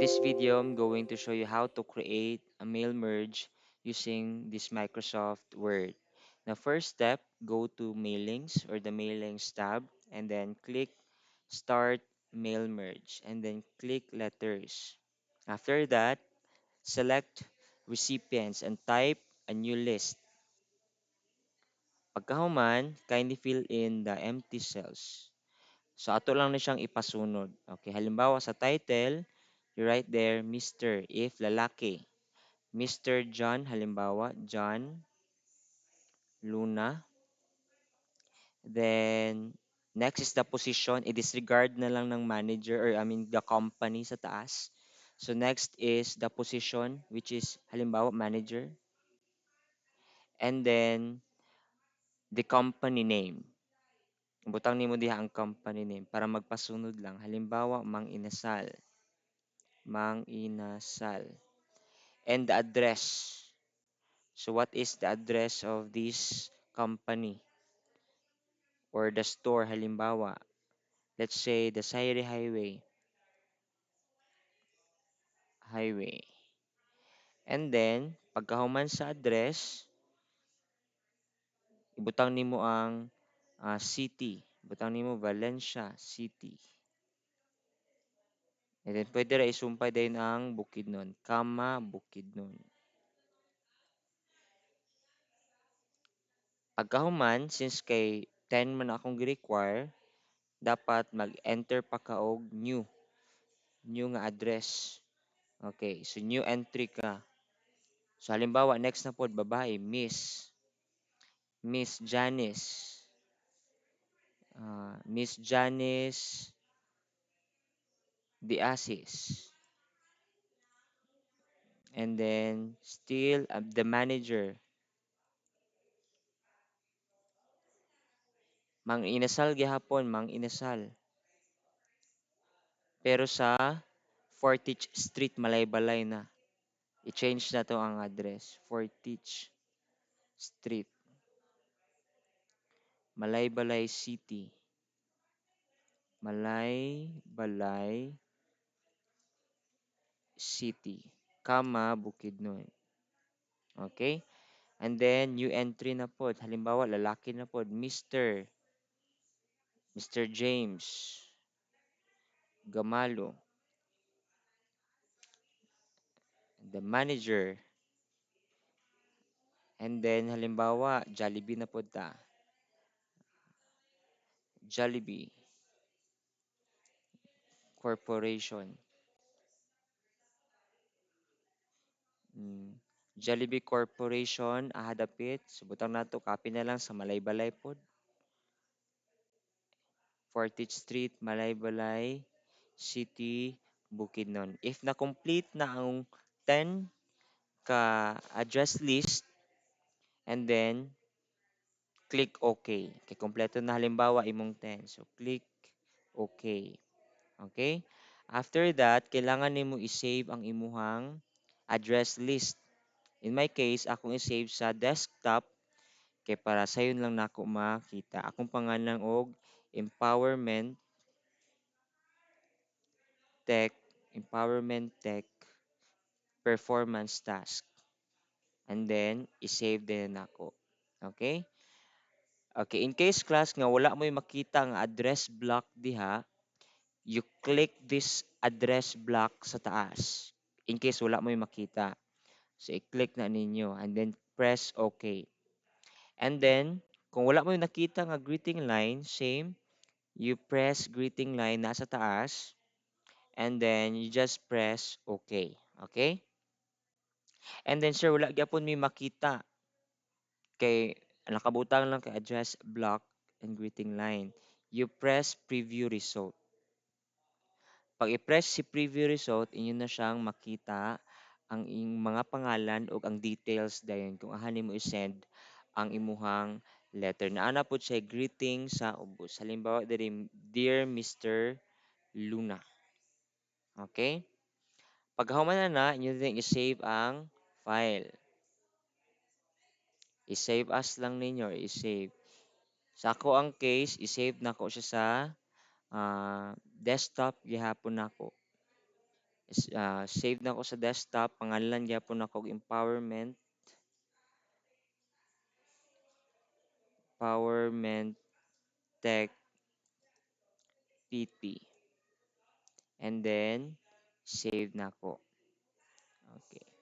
this video, I'm going to show you how to create a mail merge using this Microsoft Word. Now, first step, go to Mailings or the Mailings tab and then click Start Mail Merge and then click Letters. After that, select Recipients and type a new list. Pagkahuman, kindly fill in the empty cells. So, ato lang na siyang ipasunod. Okay, halimbawa sa title, you write there, Mr. if lalaki. Mr. John, halimbawa, John Luna. Then, next is the position. I-disregard na lang ng manager or I mean the company sa taas. So, next is the position which is halimbawa manager. And then, the company name. Butang nimo diha ang company name para magpasunod lang. Halimbawa, Mang Inasal. Mang Inasal. And the address. So, what is the address of this company or the store? Halimbawa, let's say the Sayri Highway. And then, pagkahuman sa address, ibutang nimo ang city. Ibutang nimo Valencia City. And then, pwede ra isumpay din ang Bukidnon. Kama Bukidnon. Pagkahuman, since kay 10 man akong gi-require, dapat mag-enter pa ka og new. New nga address. Okay, so new entry ka. So halimbawa, next na pod babae, Miss Janice. Miss Janice Diasis. And then still the manager, Mang Inasal gihapon, Mang Inasal. Pero sa Fortich Street, Malaybalay na. I-change na to ang address. Fortich Street, Malaybalay City. Malaybalay City. Kama, Bukidnon. Okay? And then, new entry na pod. Halimbawa, lalaki na pod. Mr. James Gamalo. The manager. And then, halimbawa, Jollibee na pod ta. Jollibee Corporation. Mm. Jollibee Corporation, ahadapit. Subutang nato, copy na lang sa Malaybalay pod. Fortich Street, Malaybalay City, Bukidnon. If na-complete na ang 10 ka address list, and then click OK. Kay kompleto na halimbawa imong 10. So click OK. Okay? After that, kailangan nimo i-save ang imuhang address list. In my case, akong i-save sa desktop kay para sayon lang nako makita. Akong pangalan og Empowerment Tech, Empowerment Tech Performance Task. And then, i-save din nako. Okay? Okay, in case class nga wala mo makita ang address block diha, you click this address block sa taas. In case wala mo makita. So, i-click na ninyo and then press OK. And then, kung wala mo nakita nga greeting line, same, you press greeting line nasa taas and then you just press OK. Okay? And then, sir, wala gyapon may makita kay nakabutang lang kay address block and greeting line. You press preview result. Pag i-press si preview result, inyo na siyang makita ang mga pangalan o ang details dayon kung ahanin mo i-send ang imuhang letter. Naana po siya greeting sa ubos. Halimbawa, diri, Dear Mr. Luna. Okay? Pag human na inyo din i-save ang file. I-save as lang ninyo or i-save. Sa ako ang case, i-save na ko siya sa desktop gihapon nako. Save na ko sa desktop, pangalan gyapon ako empowerment tech PT, and then save na ko. Okay.